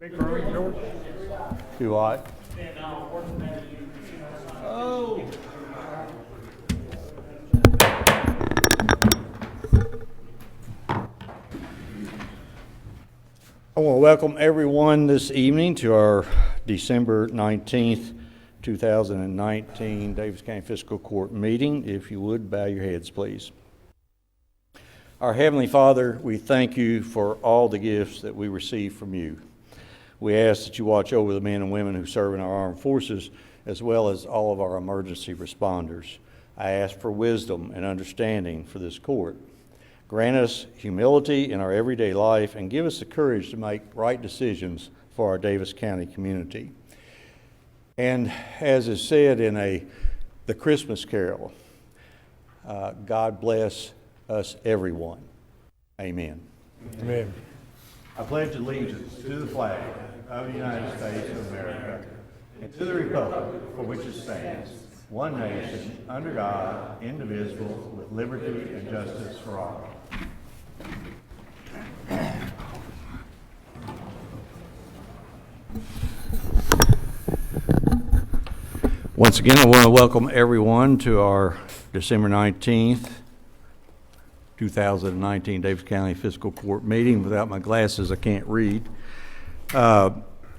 Do what? Oh. I want to welcome everyone this evening to our December 19th, 2019 Daviess County Fiscal Court meeting. If you would, bow your heads, please. Our Heavenly Father, we thank you for all the gifts that we receive from you. We ask that you watch over the men and women who serve in our armed forces, as well as all of our emergency responders. I ask for wisdom and understanding for this court. Grant us humility in our everyday life and give us the courage to make right decisions for our Daviess County community. And as is said in the Christmas carol, God bless us everyone. Amen. Amen. I pledge allegiance to the flag of the United States of America and to the republic for which it stands, one nation, under God, indivisible, with liberty and justice for all. Once again, I want to welcome everyone to our December 19th, 2019 Daviess County Fiscal Court meeting. Without my glasses, I can't read.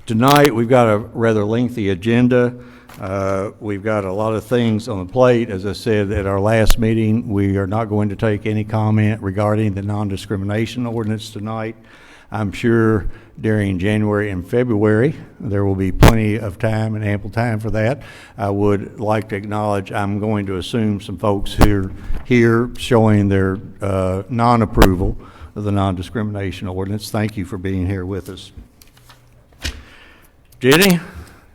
Tonight, we've got a rather lengthy agenda. We've got a lot of things on the plate. As I said at our last meeting, we are not going to take any comment regarding the non-discrimination ordinance tonight. I'm sure during January and February, there will be plenty of time and ample time for that. I would like to acknowledge, I'm going to assume some folks here showing their non-approval of the non-discrimination ordinance. Thank you for being here with us. Jenny?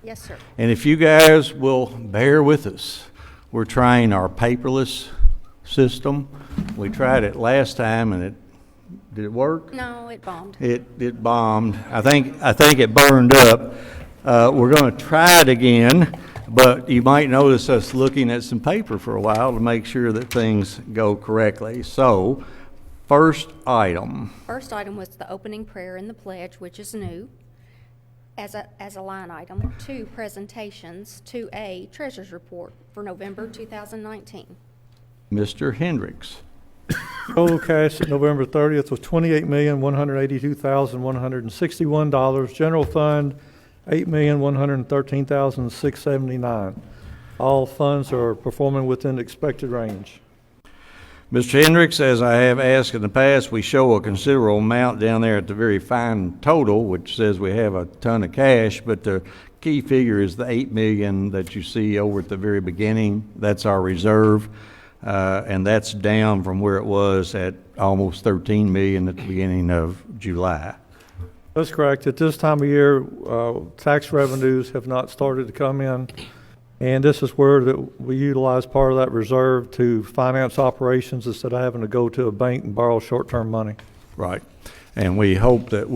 Yes, sir. And if you guys will bear with us, we're trying our paperless system. We tried it last time and did it work? No, it bombed. It bombed. I think it burned up. We're going to try it again, but you might notice us looking at some paper for a while to make sure that things go correctly. So, first item. First item was the opening prayer and the pledge, which is new as a line item. 2, presentations. 2A, treasurer's report for November 2019. Mr. Hendricks. Total cash at November 30th was $28,182,161. General fund, $8,113,679. All funds are performing within the expected range. Mr. Hendricks, as I have asked in the past, we show a considerable amount down there at the very fine total, which says we have a ton of cash, but the key figure is the $8 million that you see over at the very beginning. That's our reserve. And that's down from where it was at almost $13 million at the beginning of July. That's correct. At this time of year, tax revenues have not started to come in, and this is where we utilize part of that reserve to finance operations instead of having to go to a bank and borrow short-term money. Right. And we hope that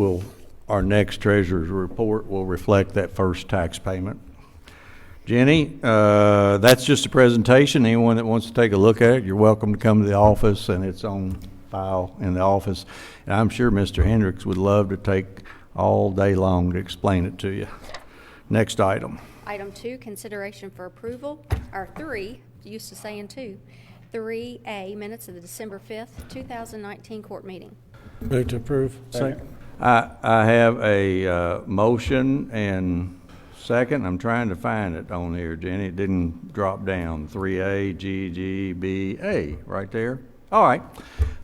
our next treasurer's report will reflect that first tax payment. Jenny, that's just a presentation. Anyone that wants to take a look at it, you're welcome to come to the office, and it's on file in the office. And I'm sure Mr. Hendricks would love to take all day long to explain it to you. Next item. Item 2, consideration for approval, or 3, used to saying 2. 3A, minutes of the December 5th, 2019 court meeting. Move to approve. Second. I have a motion and second. I'm trying to find it on here, Jenny. It didn't drop down. 3A, G, G, B, A, right there. All right.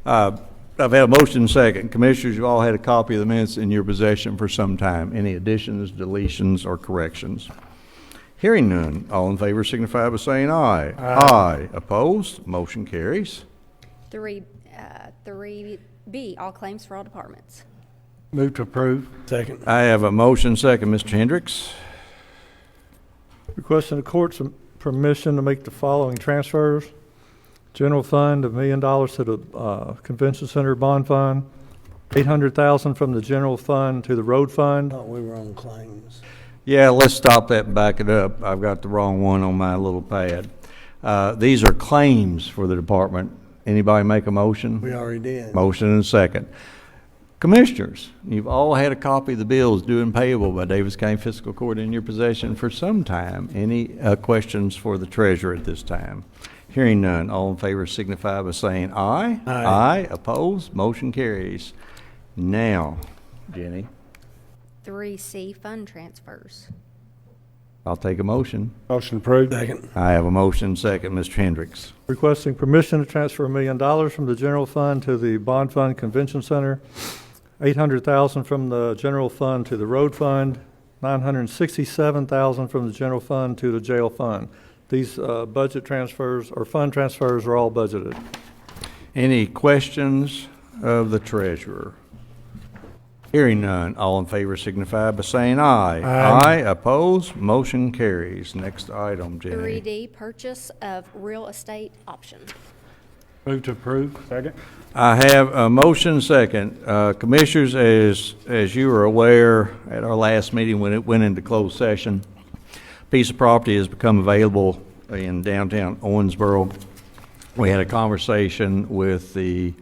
I've had a motion and second. Commissioners, you've all had a copy of the minutes in your possession for some time. Any additions, deletions, or corrections? Hearing none, all in favor signify by saying aye. Aye. Opposed? Motion carries. 3B, all claims for all departments. Move to approve. Second. I have a motion second. Mr. Hendricks. Requesting the court's permission to make the following transfers. General fund, $1 million to the convention center bond fund, $800,000 from the general fund to the road fund. Thought we were on claims. Yeah, let's stop that and back it up. I've got the wrong one on my little pad. These are claims for the department. Anybody make a motion? We already did. Motion and second. Commissioners, you've all had a copy of the bills due and payable by Daviess County Fiscal Court in your possession for some time. Any questions for the treasurer at this time? Hearing none, all in favor signify by saying aye. Aye. Aye, opposed, motion carries. Now, Jenny, 3C, fund transfers. I'll take a motion. Motion approved. Second. I have a motion second. Mr. Hendricks. Requesting permission to transfer $1 million from the general fund to the bond fund convention center, $800,000 from the general fund to the road fund, $967,000 from the general fund to the jail fund. These budget transfers or fund transfers are all budgeted. Any questions of the treasurer? Hearing none, all in favor signify by saying aye. Aye. Opposed, motion carries. Next item, Jenny. 3D, purchase of real estate option. Move to approve. Second. I have a motion second. Commissioners, as you are aware, at our last meeting when it went into closed session, a piece of property has become available in downtown Owensboro. We had a conversation with the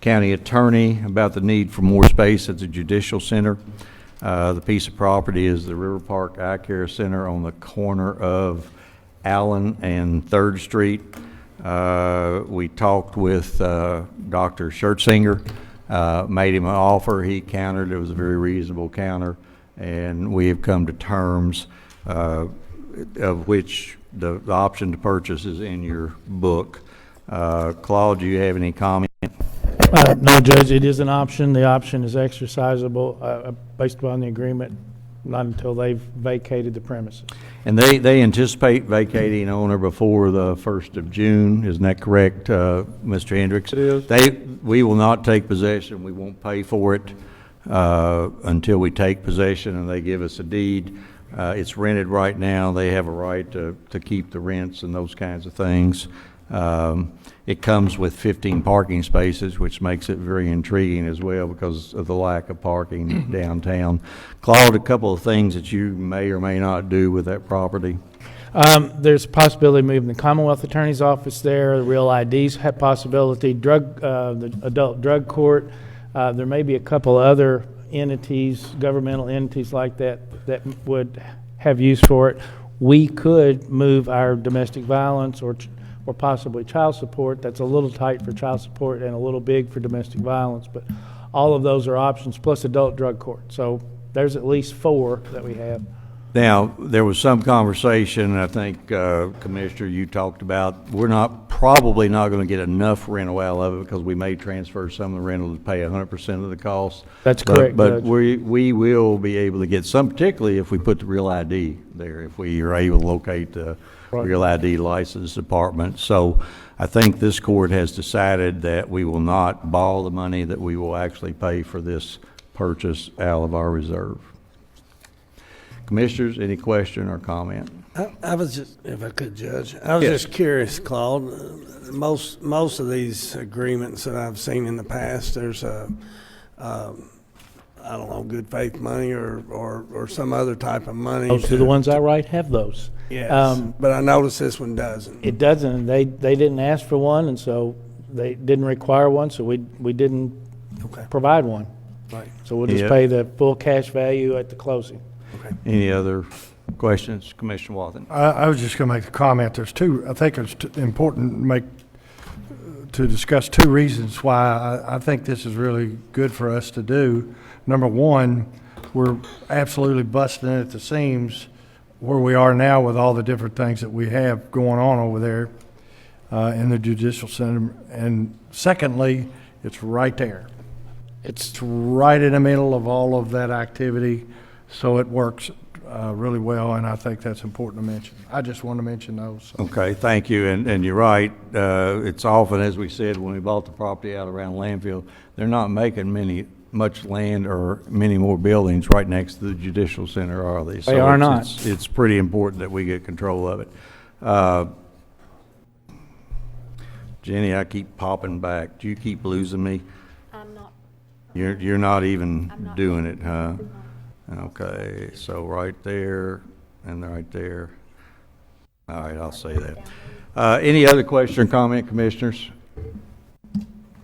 county attorney about the need for more space at the judicial center. The piece of property is the River Park Eye Care Center on the corner of Allen and 3rd Street. We talked with Dr. Schertzinger, made him an offer. He countered. It was a very reasonable counter, and we have come to terms of which the option to purchase is in your book. Claude, do you have any comment? No, Judge, it is an option. The option is exercisable based upon the agreement, not until they've vacated the premises. And they anticipate vacating owner before the 1st of June. Isn't that correct, Mr. Hendricks? It is. We will not take possession. We won't pay for it until we take possession and they give us a deed. It's rented right now. They have a right to keep the rents and those kinds of things. It comes with 15 parking spaces, which makes it very intriguing as well because of the lack of parking downtown. Claude, a couple of things that you may or may not do with that property. There's a possibility of moving the Commonwealth Attorney's Office there, the Real IDs have possibility, the adult drug court. There may be a couple other entities, governmental entities like that would have use for it. We could move our domestic violence or possibly child support. That's a little tight for child support and a little big for domestic violence, but all of those are options, plus adult drug court. So there's at least 4 that we have. Now, there was some conversation, I think, Commissioner, you talked about, we're probably not going to get enough rental out of it because we may transfer some of the rental to pay 100% of the cost. That's correct, But Judge. we will be able to get some, particularly if we put the Real ID there, if we are able to locate the Right. Real ID license department. So I think this court has decided that we will not borrow the money, that we will actually pay for this purchase out of our reserve. Commissioners, any question or comment? I was just, if I could, Judge, I was just curious, Claude. Most of these agreements that I've seen in the past, there's I don't know, good faith money or some other type of money. Most of the ones I write have those. Yes, but I noticed this one doesn't. It doesn't. They didn't ask for one, and so they didn't require one, so we didn't provide one. Right. So we'll just Yeah. pay the full cash value at the closing. Okay. Any other questions? Commissioner Wathen? I was just going to make a comment. I think it's important to discuss 2 reasons why I think this is really good for us to do. Number one, we're absolutely busting at the seams where we are now with all the different things that we have going on over there in the judicial center. And secondly, it's right there. It's right in the middle of all of that activity, so it works really well, and I think that's important to mention. I just want to mention those. So. Okay, thank you, and you're right. It's often, as we said, when we bought the property out around Landfill, they're not making much land or many more buildings right next to the judicial center, are they? They are not. It's pretty important that we get control of it. Jenny, I keep popping back. Do you keep losing me? I'm not. You're not even I'm not. doing it, huh? Okay, so right there and right there. All right, I'll say that. Any other question or comment, Commissioners?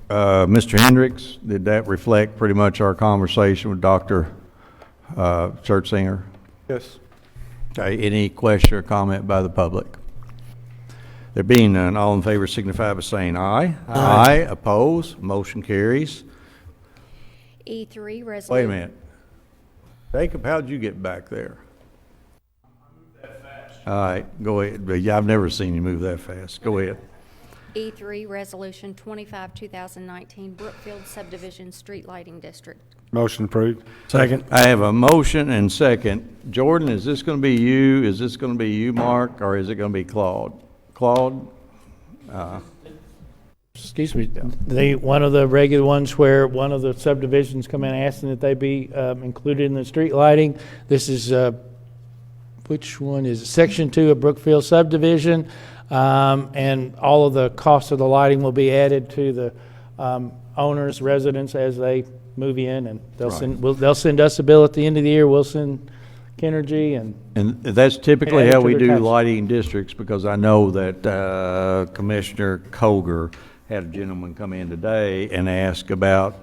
Mr. Hendricks, did that reflect pretty much our conversation with Dr. Churchsinger? Yes. Okay, any question or comment by the public? There being none, all in favor signify by saying aye. Aye. Oppose, motion carries. E3, resolution. Wait a minute. Jacob, how'd you get back there? All right, go ahead. Yeah, I've never seen you move that fast. Go ahead. E3, Resolution 25, 2019, Brookfield Subdivision Street Lighting District. Motion approved. Second. I have a motion and second. Jordan, is this going to be you? Is this going to be you, Mark, or is it going to be Claude? Claude? Excuse me, one of the regular ones where one of the subdivisions come in asking that they be included in the street lighting. This is, which one is it? Section 2 of Brookfield Subdivision. And all of the cost of the lighting will be added to the owners, residents as they move in, and they'll send us a bill at the end of the year. We'll send Kenergy And that's typically add it how to we their do tax. lighting districts, because I know that Commissioner Koger had a gentleman come in today and ask about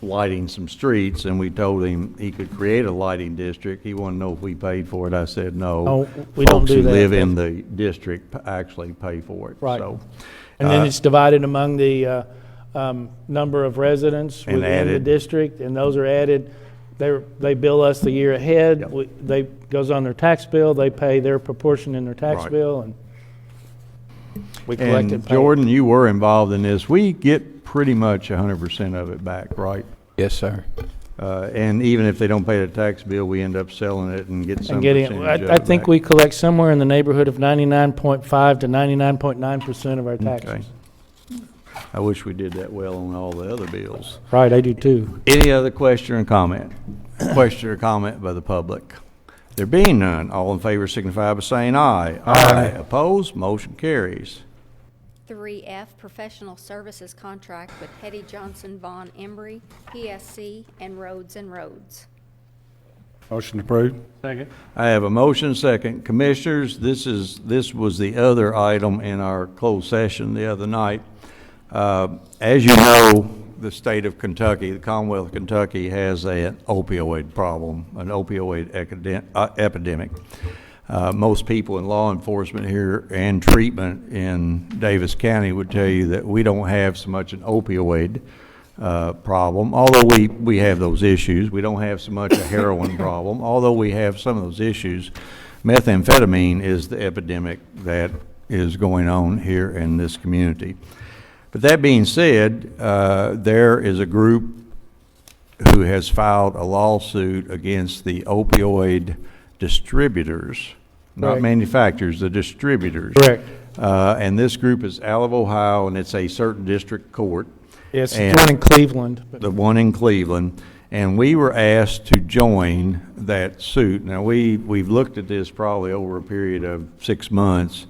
lighting some streets, and we told him he could create a lighting district. He wanted to know if we paid for it. I said no. Oh, we don't do that. Folks who live in the district actually pay for it. Right. So, And then it's divided among the number of residents And within the added. district, and those are added. They bill us the year ahead. Yep. They goes on their tax bill. They pay their proportion in their tax Right. bill, and we collect it. and Jordan, you were involved in this. We get pretty much 100% of it back, right? Yes, sir. And even if they don't pay the tax bill, we end up selling it and get some And getting, percentage of I it think back. we collect somewhere in the neighborhood of 99.5 to 99.9% of our taxes. Okay. I wish we did that well on all the other bills. Right, I do too. Any other question or comment? Question or comment by the public? There being none, all in favor signify by saying aye. Aye. Opposed? Motion carries. 3F, Professional Services Contract with Hendy Johnson, Vaughn, Emery, PSC, and Rhoads. Motion approved. Second. I have a motion second. Commissioners, this was the other item in our closed session the other night. As you know, the state of Kentucky, the Commonwealth of Kentucky, has an opioid problem, an opioid epidemic. Most people in law enforcement here and treatment in Daviess County would tell you that we don't have so much an opioid problem, although we have those issues. We don't have so much a heroin problem, although we have some of those issues. Methamphetamine is the epidemic that is going on here in this community. But that being said, there is a group who has filed a lawsuit against the opioid distributors, not Correct. manufacturers, the distributors. Correct. And this group is out of Ohio, and it's a certain district court, Yes, And- one in Cleveland. the one in Cleveland, and we were asked to join that suit. Now, we've looked at this probably over a period of 6 months.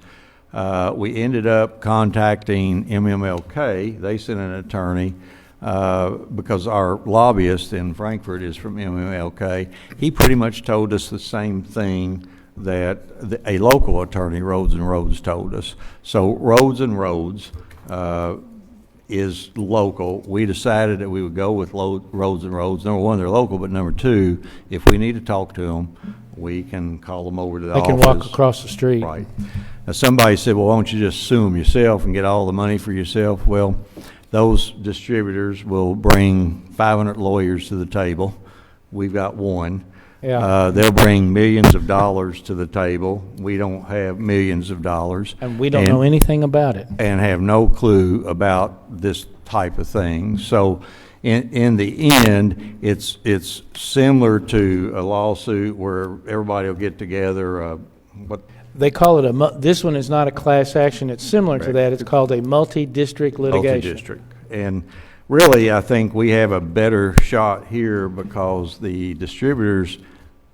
We ended up contacting MMLK. They sent an attorney because our lobbyist in Frankfurt is from MMLK. He pretty much told us the same thing that a local attorney, Rhoads told us. So Rhoads is local. We decided that we would go with Rhoads. Number one, they're local, but number two, if we need to talk to them, we can call them over to the They office. can walk across the street. Right. Now, somebody said, well, why don't you just sue them yourself and get all the money for yourself? Well, those distributors will bring 500 lawyers to the table. We've got one. Yeah. They'll bring millions of dollars to the table. We don't have millions of dollars. And we don't know anything about it. And have no clue about this type of thing. So in the end, it's similar to a lawsuit where everybody will get together, They call it this one is not a class action. It's similar to Right. that. It's called a multi-district litigation. multi-district. And really, I think we have a better shot here because the distributors,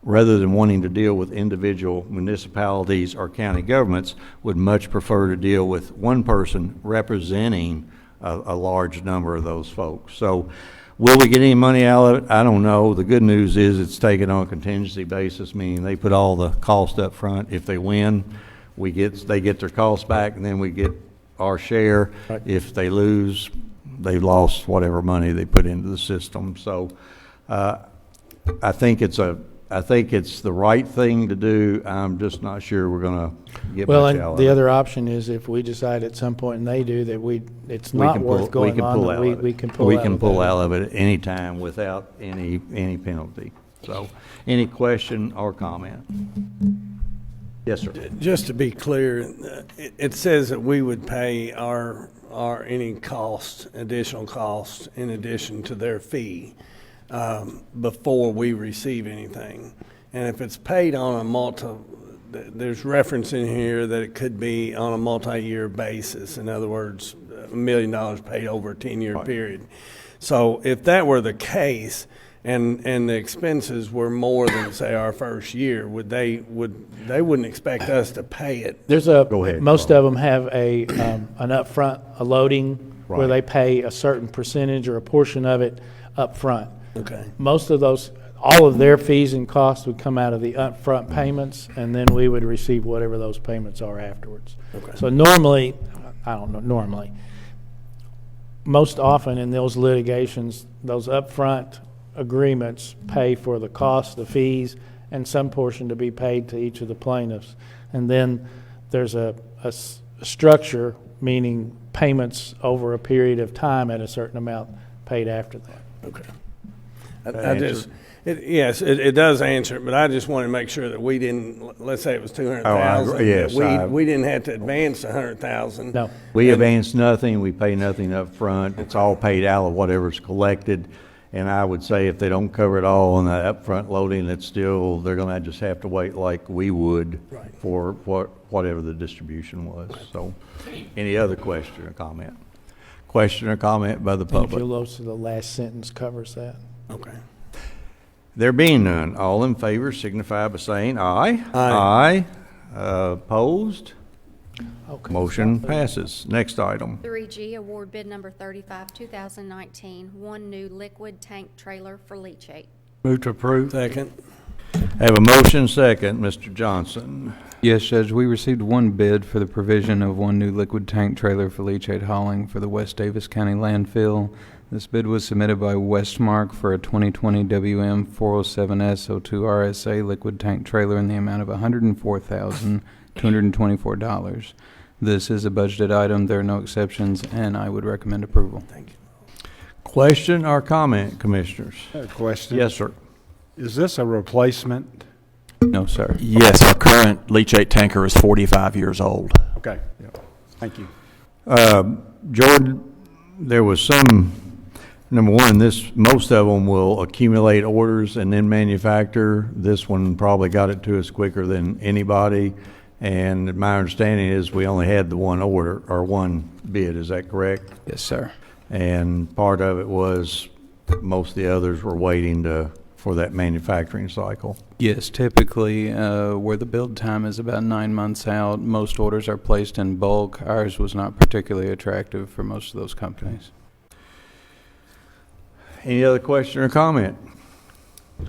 rather than wanting to deal with individual municipalities or county governments, would much prefer to deal with one person representing a large number of those folks. So will we get any money out of it? I don't know. The good news is it's taken on a contingency basis, meaning they put all the cost up front. If they win, they get their costs back, and then we get our share. Right. If they lose, they lost whatever money they put into the system. So I think it's the right thing to do. I'm just not sure we're going to get Well, much and out of the it. other option is if we decide at some point and they do that it's not worth going on, that we can pull out. We can of pull that. out of it at any time without any penalty. So, any question or comment? Yes, sir. Just to be clear, it says that we would pay our any additional cost in addition to their fee before we receive anything. And if it's paid on there's reference in here that it could be on a multi-year basis. In other words, $1 million paid over a 10-year period. So if that were the case, and the expenses were more than, say, our first year, they wouldn't expect us to pay it? There's Go ahead, most Carl. of them have an upfront, a loading, where Right. they pay a certain percentage or a portion of it up front. Okay. Most of all of their fees and costs would come out of the upfront payments, and then we would receive whatever those payments are afterwards. Okay. So normally, most often in those litigations, those upfront agreements pay for the cost, the fees, and some portion to be paid to each of the plaintiffs. And then there's a structure, meaning payments over a period of time at a certain amount paid after that. Okay. Answer. It does answer it, but I just wanted to make sure that we didn't, let's say it was 200,000. agree. Yes, We didn't have to advance 100,000. No. We advance nothing, we pay nothing up front. It's all paid out of whatever's collected. And I would say if they don't cover it all on the upfront loading, they're gonna just have to wait like we would Right. for whatever the distribution was. So, any other question or comment? Question or comment by the And if public? you'll notice the last sentence covers that. Okay. There being none, all in favor signify by saying aye. Aye. Opposed? Okay. Motion passes. Next item. 3G, award bid number 35, 2019, one new liquid tank trailer for Leachate. Move to approve. Second. Have a motion second, Mr. Johnson. Yes, Judge, we received one bid for the provision of one new liquid tank trailer for leachate hauling for the West Davis County landfill. This bid was submitted by Westmark for a 2020 WM 407S02 RSA liquid tank trailer in the amount of $104,224. This is a budgeted item. There are no exceptions, and I would recommend approval. Thank you. Question or comment, Commissioners? A question. Yes, sir. Is this a replacement? No, sir. Yes, our current leachate tanker is 45 years old. Okay. Yeah. Thank you. Jordan, there was some, number one, most of them will accumulate orders and then manufacture. This one probably got it to us quicker than anybody. And my understanding is we only had the one order or one bid. Is that correct? Yes, sir. And part of it was most of the others were waiting for that manufacturing cycle. Yes, typically where the build time is about 9 months out, most orders are placed in bulk. Ours was not particularly attractive for most of those companies. Any other question or comment?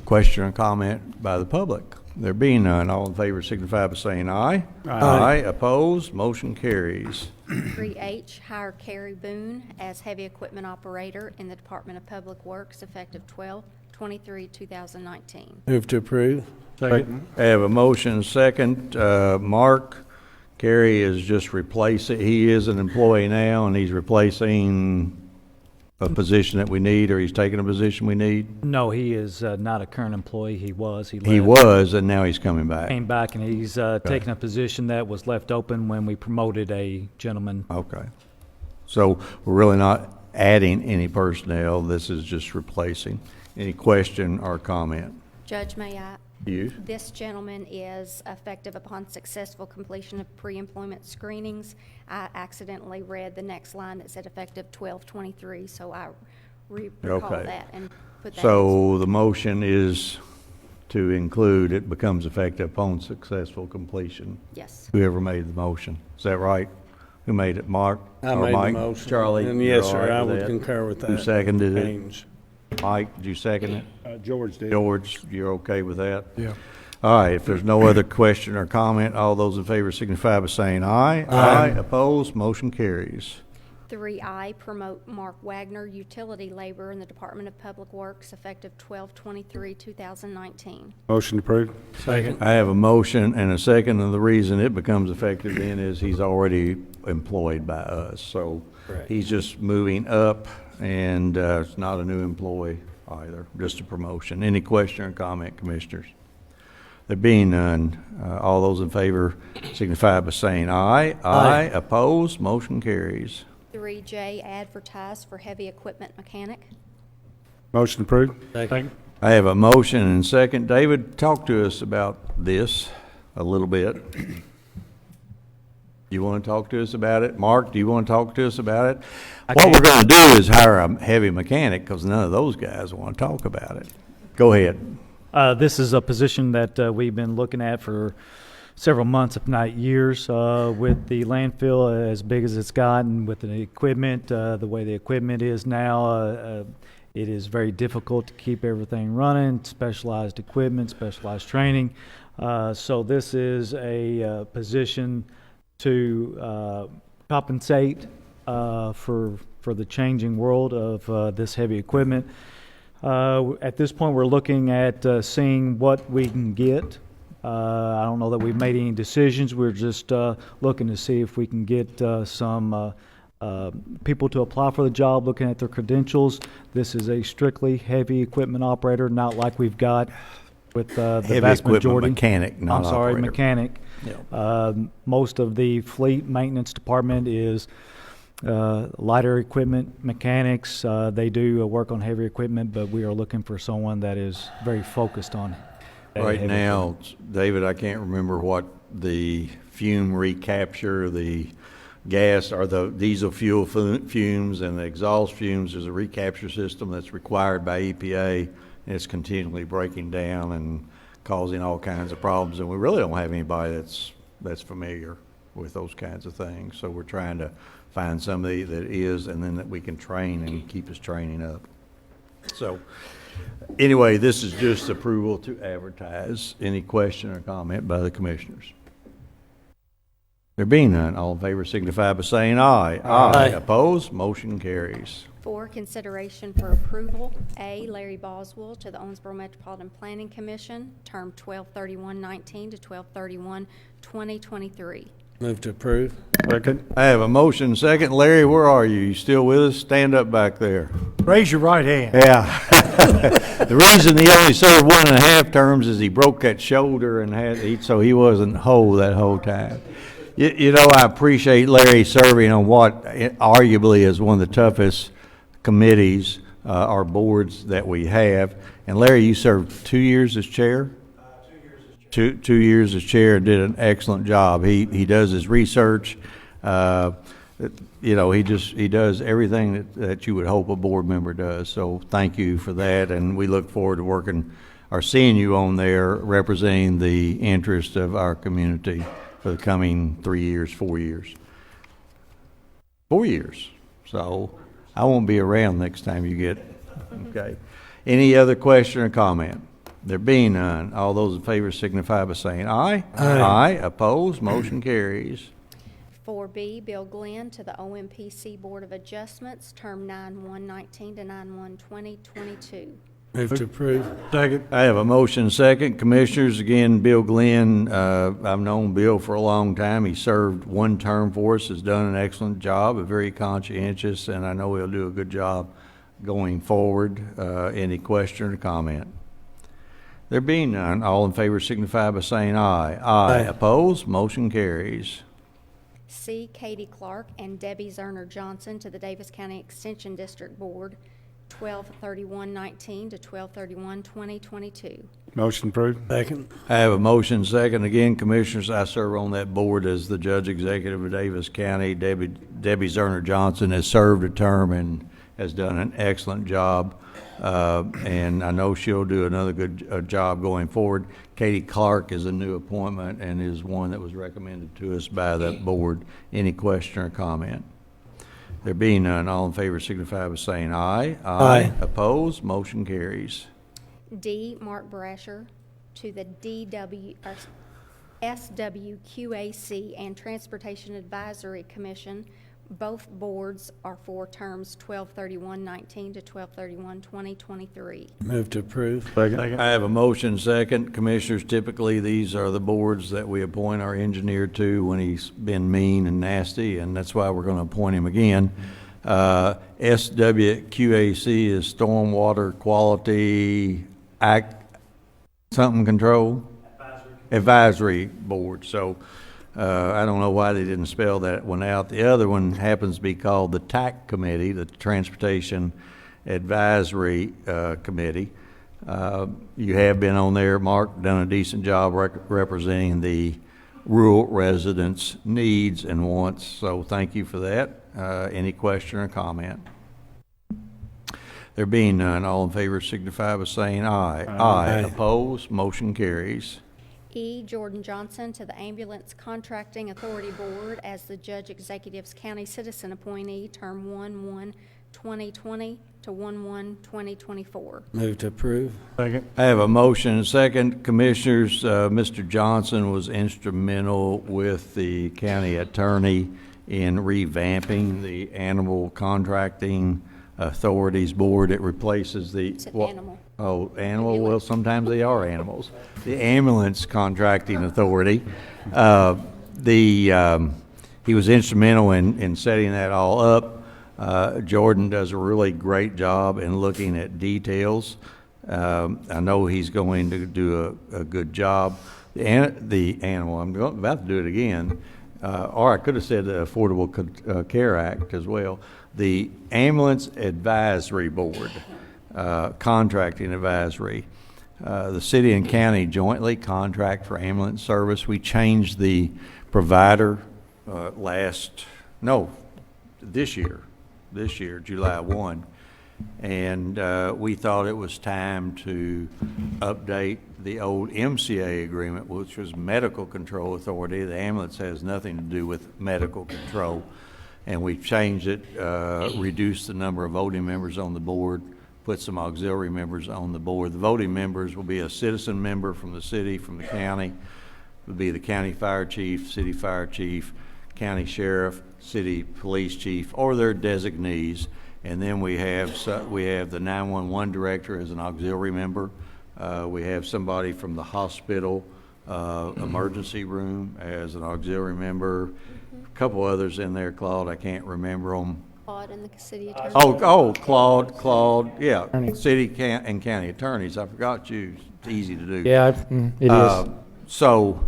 Question or comment by the public? There being none, all in favor signify by saying aye. Aye. Opposed? Motion carries. 3H, hire Carrie Boone as heavy equipment operator in the Department of Public Works effective 12/23/2019. Move to approve. Second. I have a motion second. Mark, Kerry is just replacing, he is an employee now, and he's replacing a position that we need, or he's taking a position we need? No, he is not a current employee. He was. He He left, was, and now he's coming back. came back, and he's taken a position that was left open when we promoted a gentleman. Okay. So we're really not adding any personnel. This is just replacing. Any question or comment? Judge, may I? You? This gentleman is effective upon successful completion of pre-employment screenings. I accidentally read the next line that said effective 12/23, so I recall Okay. that and put that. So the motion is to include it becomes effective upon successful completion. Yes. Whoever made the motion. Is that right? Who made it, Mark? I or made the Mike? motion. Charlie? And you're yes, all sir, right I with would that? concur with that. Who seconded it? change. Mike, did you second it? George did. George, you're okay with that? Yeah. All right, if there's no other question or comment, all those in favor signify by saying aye. Aye. Opposed, motion carries. 3I, promote Mark Wagner, utility laborer in the Department of Public Works, effective 12/23/2019. Motion approved. Second. I have a motion and a second, and the reason it becomes effective then is he's already employed by us. So Correct. he's just moving up, and it's not a new employee either, just a promotion. Any question or comment, Commissioners? There being none, all those in favor signify by saying aye. Aye. Opposed? Motion carries. 3J, advertise for heavy equipment mechanic. Motion approved. Second. I have a motion and second. David, talk to us about this a little bit. You want to talk to us about it? Mark, do you want to talk to us about it? What we're going to do is hire a heavy mechanic because none of those guys want to talk about it. Go ahead. This is a position that we've been looking at for several months, if not years, with the landfill as big as it's gotten, with the equipment, the way the equipment is now. It is very difficult to keep everything running, specialized equipment, specialized training. So this is a position to compensate for the changing world of this heavy equipment. At this point, we're looking at seeing what we can get. I don't know that we've made any decisions. We're just looking to see if we can get some people to apply for the job, looking at their credentials. This is a strictly heavy equipment operator, not like we've got with the Heavy vast equipment majority. mechanic, not I'm sorry, operator. mechanic. Yeah. Most of the fleet maintenance department is lighter equipment mechanics. They do work on heavy equipment, but we are looking for someone that is very focused on that Right heavy now, David, I can't remember what the fume recapture, the gas or the diesel fuel fumes and the exhaust fumes. There's a recapture system that's required by EPA, and it's continually breaking down and causing all kinds of problems. And we really don't have anybody that's familiar with those kinds of things. So we're trying to find somebody that is, and then that we can train and keep us training up. So anyway, this is just approval to advertise. Any question or comment by the Commissioners? There being none, all in favor signify by saying aye. Aye. Opposed? Motion carries. 4, consideration for approval. A, Larry Boswell to the Owensboro Metropolitan Planning Commission, term 12/31/19 to 12/31/2023. Move to approve. Second. I have a motion second. Larry, where are you? You still with us? Stand up back there. Raise your right hand. Yeah. The reason he only served 1.5 terms is he broke that shoulder and so he wasn't whole that whole time. You know, I appreciate Larry serving on what arguably is one of the toughest committees or boards that we have. And Larry, you served 2 years as chair? 2 years as chair, and did an excellent job. He does his research. You know, he does everything that you would hope a board member does. So thank you for that, and we look forward to working or seeing you on there representing the interest of our community for the coming 3 years, 4 years. 4 years. So I won't be around next time you get, okay. Any other question or comment? There being none, all those in favor signify by saying aye. Aye. Opposed? Motion carries. 4B, Bill Glenn to the OMPC Board of Adjustments, term 9/1/19 to 9/1/2022. Move to approve. Second. I have a motion second. Commissioners, again, Bill Glenn, I've known Bill for a long time. He served 1 term for us, has done an excellent job, very conscientious, and I know he'll do a good job going forward. Any question or comment? There being none, all in favor signify by saying aye. Aye. Opposed? Motion carries. C, Katie Clark and Debbie Zerner Johnson to the Daviess County Extension District Board, 12/31/19 to 12/31/2022. Motion approved. Second. I have a motion second. Again, Commissioners, I serve on that board as the Judge Executive of Daviess County. Debbie Zerner Johnson has served a term and has done an excellent job. And I know she'll do another good job going forward. Katie Clark is a new appointment and is one that was recommended to us by that board. Any question or comment? There being none, all in favor signify by saying aye. Aye. Opposed? Motion carries. D, Mark Brasher to the SWQAC and Transportation Advisory Commission, Both boards are for terms 12/31/19 to 12/31/2023. Move to approve. Second. I have a motion second. Commissioners, typically, these are the boards that we appoint our engineer to when he's been mean and nasty, and that's why we're going to appoint him again. SWQAC is Stormwater Quality Control? Advisory Board. So I don't know why they didn't spell that one out. The other one happens to be called the TAC Committee, the Transportation Advisory Committee. You have been on there, Mark, done a decent job representing the rural residents' needs and wants, so thank you for that. Any question or comment? There being none, all in favor signify by saying aye. Aye. Opposed? Motion carries. E. Jordan Johnson to the Ambulance Contracting Authority Board as the Judge Executive's County Citizen Appointee, term 1/1/2020 to 1/1/2024. Move to approve. Second. I have a motion and second. Commissioners, Mr. Johnson was instrumental with the county attorney in revamping the Animal Contracting Authorities Board. It replaces the... It's an animal. Oh, animal? Well, sometimes they are animals. The Ambulance Contracting Authority. He was instrumental in setting that all up. Jordan does a really great job in looking at details. I know he's going to do a good job. The animal, I'm about to do it again, or I could have said the Affordable Care Act as well. The Ambulance Advisory Board, Contracting Advisory. The city and county jointly contract for ambulance service. We changed the provider this year, July 1. And we thought it was time to update the old MCA agreement, which was Medical Control Authority. The ambulance has nothing to do with medical control. And we changed it, reduced the number of voting members on the board, put some auxiliary members on the board. The voting members will be a citizen member from the city, from the county. It will be the county fire chief, city fire chief, county sheriff, city police chief, or their designees. And then we have the 911 director as an auxiliary member. We have somebody from the hospital emergency room as an auxiliary member. A couple others in there, Claude, I can't remember them. Claude and the city attorney. Claude, yeah, city and county attorneys. I forgot you. It's easy to do. Yeah, it is. So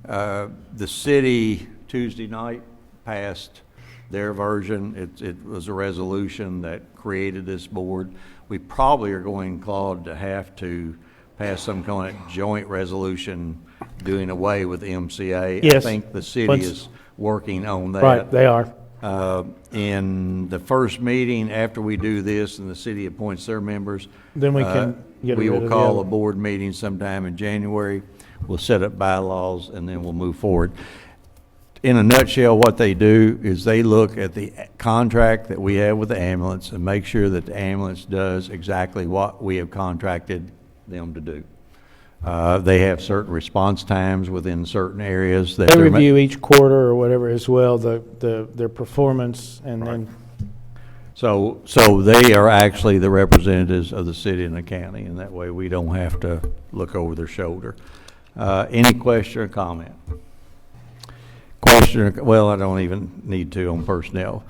the city Tuesday night passed their version. It was a resolution that created this board. We probably are going, Claude, to have to pass some kind of joint resolution doing away with the MCA. Yes. I think the city is working on that. Right, they are. In the first meeting after we do this and the city appoints their members, Then we can get we rid will of the call other. a board meeting sometime in January. We'll set up bylaws and then we'll move forward. In a nutshell, what they do is they look at the contract that we have with the ambulance and make sure that the ambulance does exactly what we have contracted them to do. They have certain response times within certain areas that They they're review each quarter or whatever as well, their performance, and then, So they are actually the representatives of the city and the county, and that way we don't have to look over their shoulder. Any question or comment? Well, I don't even need to on personnel.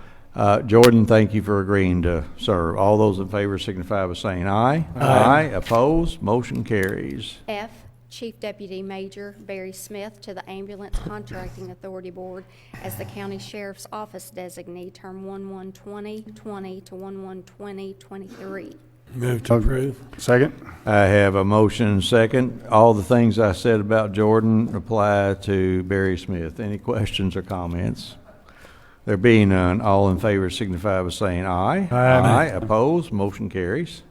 Jordan, thank you for agreeing to serve. All those in favor signify by saying aye. Aye. Opposed? Motion carries. F, Chief Deputy Major Barry Smith to the Ambulance Contracting Authority Board as the County Sheriff's Office designee, term 1/1/2020 to 1/1/2023. Move to approve. Second. I have a motion and second. All the things I said about Jordan apply to Barry Smith. Any questions or comments? There being none, all in favor signify by saying aye. Aye. Opposed? Motion carries.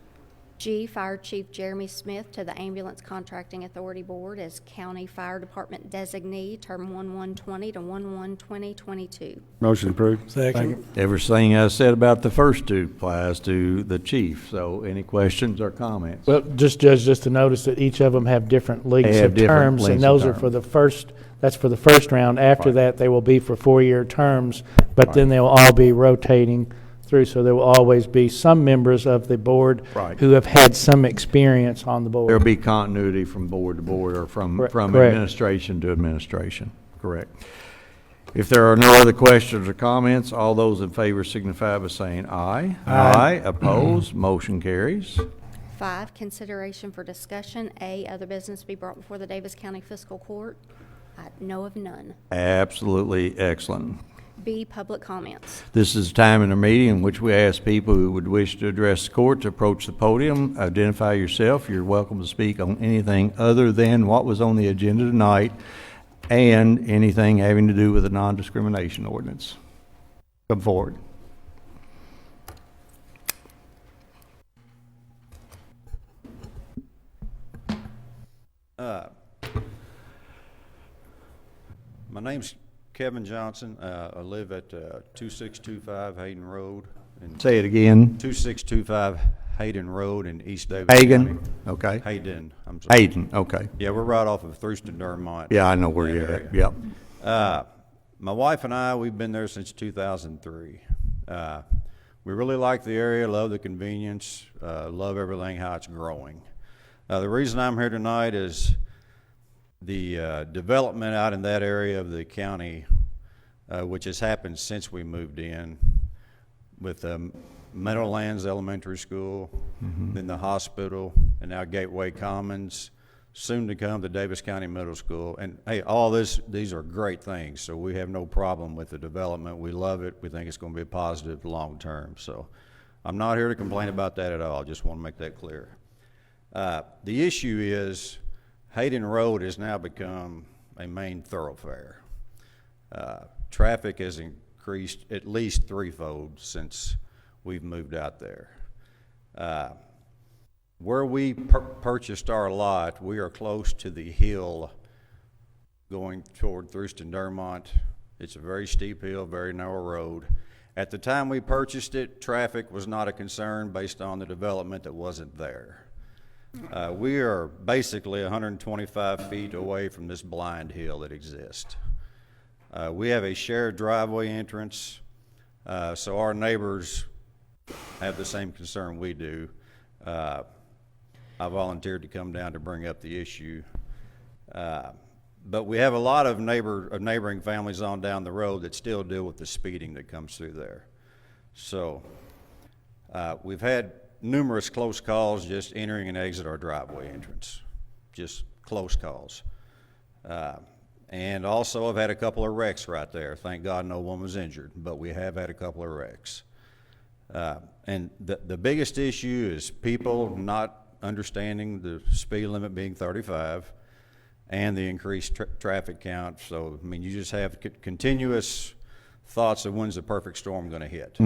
G, Fire Chief Jeremy Smith to the Ambulance Contracting Authority Board as County Fire Department Designee, term 1/1/20 to 1/1/2022. Motion approved. Second. Everything I said about the first two applies to the chief. So any questions or comments? Well, just, Judge, just to notice that each of them have different lengths They have of different terms, lengths and of those are term. for the first, that's for the first round. After Right. that, they will be for 4-year terms, but then Right. they will all be rotating through, so there will always be some members of the board Right. who have had some experience on the board. There'll be continuity from board to board or from Correct. administration to administration. Correct. If there are no other questions or comments, all those in favor signify by saying aye. Aye. Opposed? Motion carries. 5, consideration for discussion, A, other business be brought before the Davis County Fiscal Court. I know of none. Absolutely excellent. B, public comments. This is a time in the meeting in which we ask people who would wish to address the court to approach the podium, identify yourself. You're welcome to speak on anything other than what was on the agenda tonight and anything having to do with the non-discrimination ordinance. Come forward. My name's Kevin Johnson. I live at 2625 Hayden Road. Say it again. 2625 Hayden Road in East Davis Hagen? County. Okay. Hayden, I'm sorry. Hayden, okay. Yeah, we're right off of Thurston Dermont. Yeah, I know where you're at. Yep. My wife and I, we've been there since 2003. We really like the area, love the convenience, love everything, how it's growing. The reason I'm here tonight is the development out in that area of the county, which has happened since we moved in, with Meadowlands Elementary School, then the hospital, and now Gateway Commons, soon to come the Davis County Middle School. And hey, all these are great things, so we have no problem with the development. We love it. We think it's going to be positive long term. So I'm not here to complain about that at all. Just want to make that clear. The issue is Hayden Road has now become a main thoroughfare. Traffic has increased at least threefold since we've moved out there. Where we purchased our lot, we are close to the hill going toward Thurston Dermont. It's a very steep hill, very narrow road. At the time we purchased it, traffic was not a concern based on the development that wasn't there. We are basically 125 feet away from this blind hill that exists. We have a shared driveway entrance, so our neighbors have the same concern we do. I volunteered to come down to bring up the issue. But we have a lot of neighboring families on down the road that still deal with the speeding that comes through there. So we've had numerous close calls just entering and exit our driveway entrance, just close calls. And also I've had a couple of wrecks right there. Thank God no one was injured, but we have had a couple of wrecks. And the biggest issue is people not understanding the speed limit being 35 and the increased traffic count. So, I mean, you just have continuous thoughts of when's the perfect storm going to hit.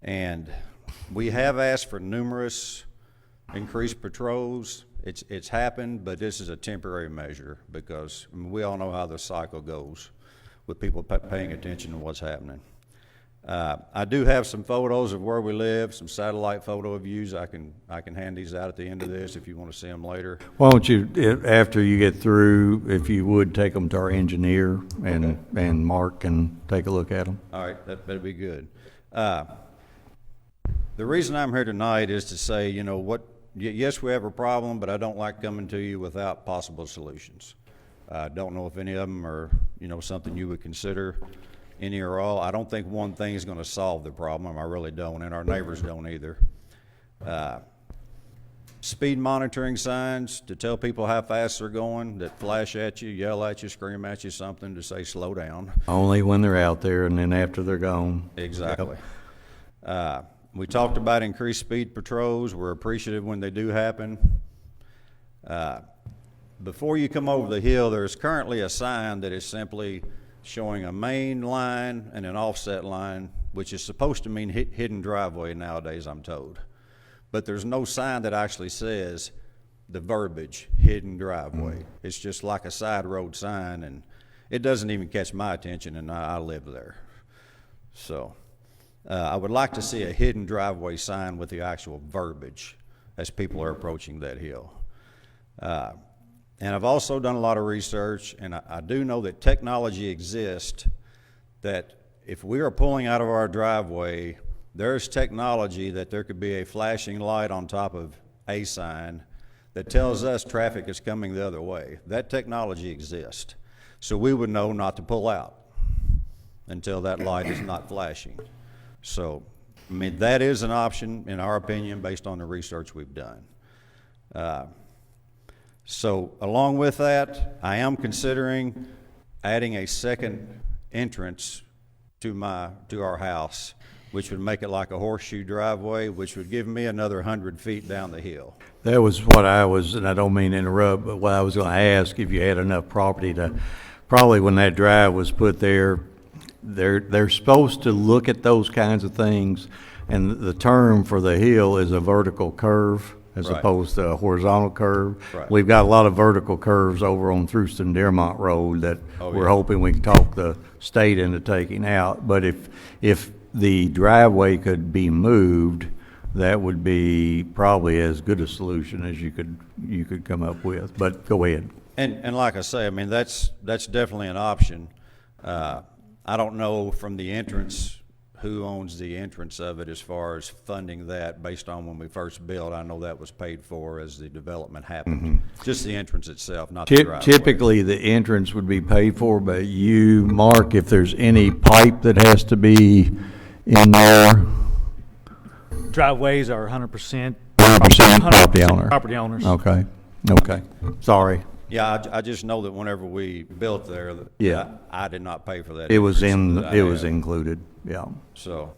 And we have asked for numerous increased patrols. It's happened, but this is a temporary measure because we all know how the cycle goes with people paying attention to what's happening. I do have some photos of where we live, some satellite photo views. I can hand these out at the end of this if you want to see them later. Why don't you, after you get through, if you would, take them to our engineer and Mark can take a look at them. All right, that'd be good. The reason I'm here tonight is to say, you know, yes, we have a problem, but I don't like coming to you without possible solutions. I don't know if any of them are, you know, something you would consider, any or all. I don't think one thing is going to solve the problem. I really don't, and our neighbors don't either. Speed monitoring signs to tell people how fast they're going, that flash at you, yell at you, scream at you, something to say slow down. Only when they're out there and then after they're gone. Exactly. We talked about increased speed patrols. We're appreciative when they do happen. Before you come over the hill, there's currently a sign that is simply showing a main line and an offset line which is supposed to mean hidden driveway nowadays, I'm told. But there's no sign that actually says the verbiage, hidden driveway. It's just like a side road sign, and it doesn't even catch my attention, and I live there. So I would like to see a hidden driveway sign with the actual verbiage as people are approaching that hill. And I've also done a lot of research, and I do know that technology exists that if we are pulling out of our driveway, there's technology that there could be a flashing light on top of a sign that tells us traffic is coming the other way. That technology exists. So we would know not to pull out until that light is not flashing. So, I mean, that is an option, in our opinion, based on the research we've done. So along with that, I am considering adding a second entrance to our house, which would make it like a horseshoe driveway, which would give me another 100 feet down the hill. That was what I was, and I don't mean to interrupt, but what I was going to ask, if you had enough property to, probably when that drive was put there, they're supposed to look at those kinds of things, and the term for the hill is a vertical curve as Right. opposed to a horizontal curve. Right. We've got a lot of vertical curves over on Thruston Dearmont Road that we're hoping we can talk the state into taking out. But if the driveway could be moved, that would be probably as good a solution as you could come up with. But go ahead. And like I say, I mean, that's definitely an option. I don't know from the entrance who owns the entrance of it as far as funding that based on when we first built. I know that was paid for as the development happened. Just the entrance itself, not the driveway. Typically, the entrance would be paid for, but you, Mark, if there's any pipe that has to be in there. Driveways are 100%. 100% property owner. Property owners. Okay, sorry. Yeah, I just know that whenever we built there, that Yeah. I did not pay for that. It was entrance that I have. included, yeah. So,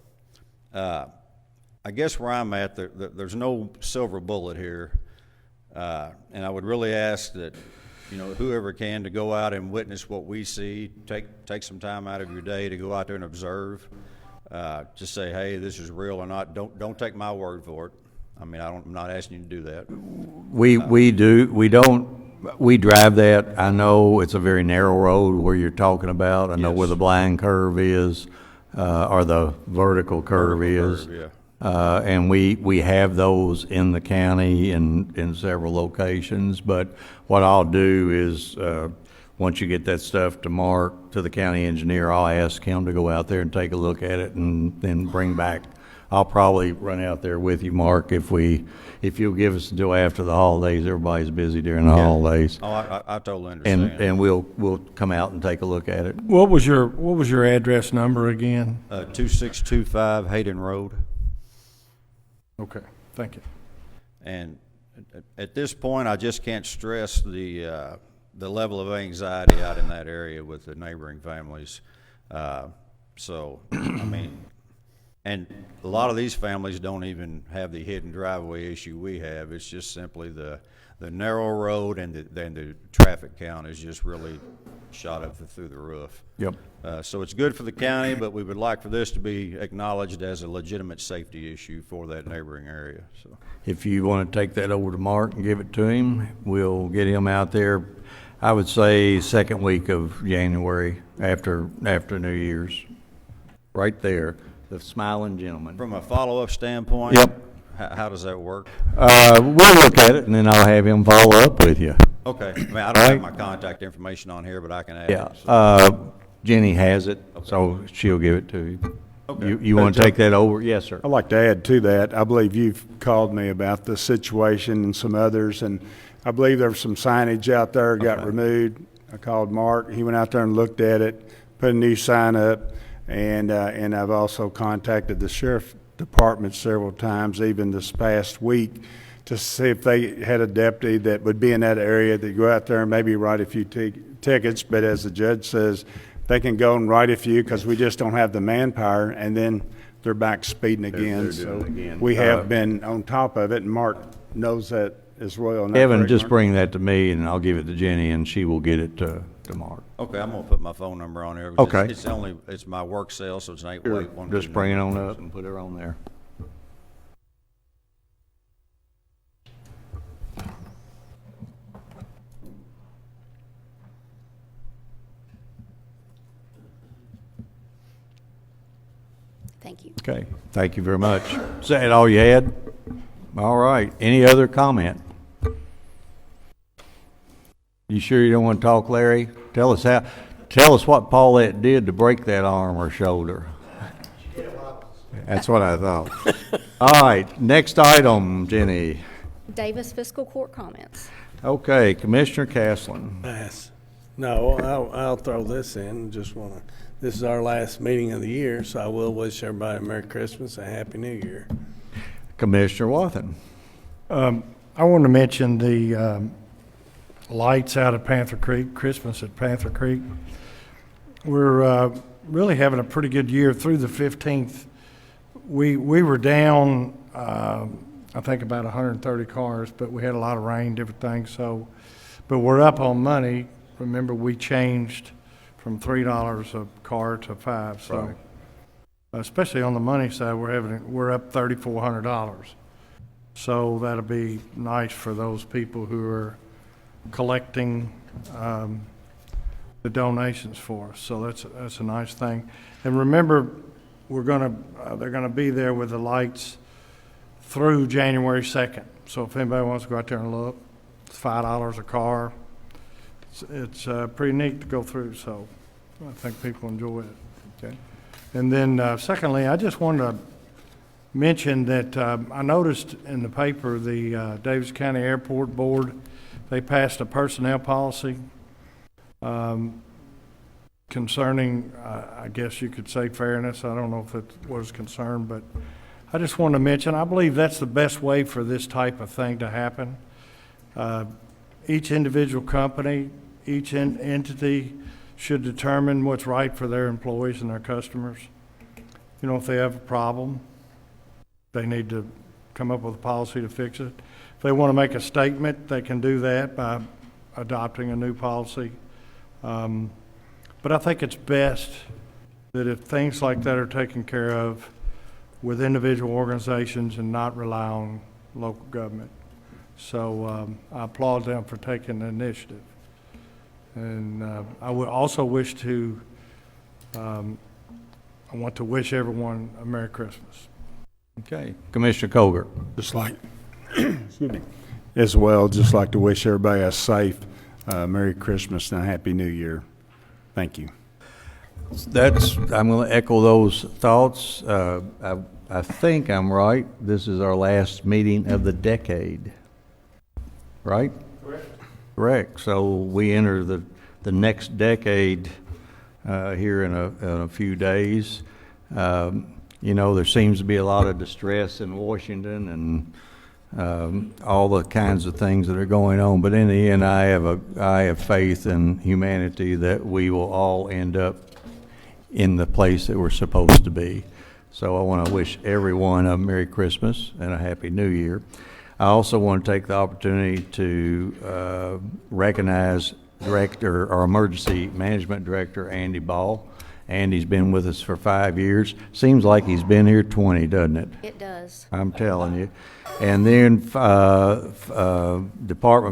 I guess where I'm at, there's no silver bullet here. And I would really ask that, whoever can to go out and witness what we see, take some time out of your day to go out there and observe. Just say, hey, this is real or not. Don't take my word for it. I mean, I'm not asking you to do that. We drive that. I know it's a very narrow road where you're talking about. I know where the blind curve is, or the vertical curve is. Yeah. And we have those in the county in several locations. But what I'll do is, once you get that stuff to Mark, to the county engineer, I'll ask him to go out there and take a look at it and then bring back. I'll probably run out there with you, Mark, if you'll give us until after the holidays. Everybody's busy during the holidays. Oh, I totally understand. And we'll come out and take a look at it. What was your address number again? 2625 Hayden Road. Okay, thank you. And at this point, I just can't stress the level of anxiety out in that area with the neighboring families. So, I mean, and a lot of these families don't even have the hidden driveway issue we have. It's just simply the narrow road, and then the traffic count is just really shot up through the roof. Yep. So it's good for the county, but we would like for this to be acknowledged as a legitimate safety issue for that neighboring area. So, If you want to take that over to Mark and give it to him, we'll get him out there. I would say second week of January after New Year's, right there, the smiling gentleman. from a follow-up standpoint, Yep. How does that work? We'll look at it and then I'll have him follow up with you. Okay. I mean, I don't have my contact information on here, but I can add Yeah. it. So. Jenny has it, so she'll give it to you. Okay. You want to take that over? Yes, sir. I'd like to add to that. I believe you've called me about this situation and some others, and I believe there was some signage out there got removed. I called Mark. He went out there and looked at it, put a new sign up, and I've also contacted the sheriff department several times, even this past week, to see if they had a deputy that would be in that area that go out there and maybe write a few tickets. But as the judge says, they can go and write a few because we just don't have the manpower, and then they're back speeding again. They're doing it again. We have been on top of it, and Mark knows that as well. Evan, just bring that to me and I'll give it to Jenny and she will get it to to Mark. Okay, I'm gonna put my phone number on there. 'Cause Okay. It's my work cell, so it's an 8 Sure. Just bring it on up and put it on there. Thank you. Okay, thank you very much. Is that all you had? All right, any other comment? You sure you don't want to talk, Larry? Tell us what Paulette did to break that arm or shoulder. That's what I thought. All right, next item, Jenny. Davis Fiscal Court comments. Okay, Commissioner Castlin. Pass. No, I'll throw this in. Just want to, this is our last meeting of the year, so I will wish everybody a Merry Christmas and a Happy New Year. Commissioner Wathen. I want to mention the lights out at Panther Creek, Christmas at Panther Creek. We're really having a pretty good year through the 15th. We were down, I think, about 130 cars, but we had a lot of rain, different things. So, but we're up on money. Remember, we changed from $3 a car to $5. So, Right. Especially on the money side, we're up $3,400. So that'll be nice for those people who are collecting the donations for us. So that's a nice thing. And remember, they're gonna be there with the lights through January 2nd. So if anybody wants to go out there and look, it's $5 a car. It's pretty neat to go through. So I think people enjoy it. Okay. And then secondly, I just wanted to mention that I noticed in the paper the Daviess County Airport Board, they passed a personnel policy concerning, I guess you could say, fairness. I don't know if it was concerned, but I just want to mention, I believe that's the best way for this type of thing to happen. Each individual company, each entity should determine what's right for their employees and their customers. You know, if they have a problem, they need to come up with a policy to fix it. If they want to make a statement, they can do that by adopting a new policy. But I think it's best that if things like that are taken care of with individual organizations and not rely on local government. So I applaud them for taking the initiative. And I would also wish to, I want to wish everyone a Merry Christmas. Okay, Commissioner Colbert. Just like, excuse me, as well, just like to wish everybody a safe Merry Christmas and a Happy New Year. Thank you. I'm going to echo those thoughts. I think I'm right. This is our last meeting of the decade, right? Correct. So we enter the next decade here in a few days. You know, there seems to be a lot of distress in Washington and all the kinds of things that are going on. But in the end, I have faith in humanity that we will all end up in the place that we're supposed to be. So I want to wish everyone a Merry Christmas and a Happy New Year. I also want to take the opportunity to recognize our Emergency Management Director, Andy Ball. Andy's been with us for 5 years. Seems like he's been here 20, doesn't it? It does. I'm telling you. And then Department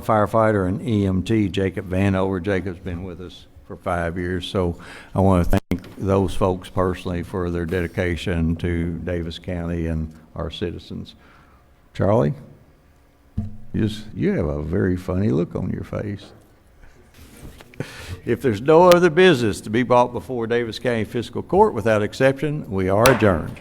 Firefighter and EMT, Jacob Vanover. Jacob's been with us for 5 years. So I want to thank those folks personally for their dedication to Daviess County and our citizens. Charlie, you have a very funny look on your face. If there's no other business to be brought before Daviess County Fiscal Court, without exception, we are adjourned.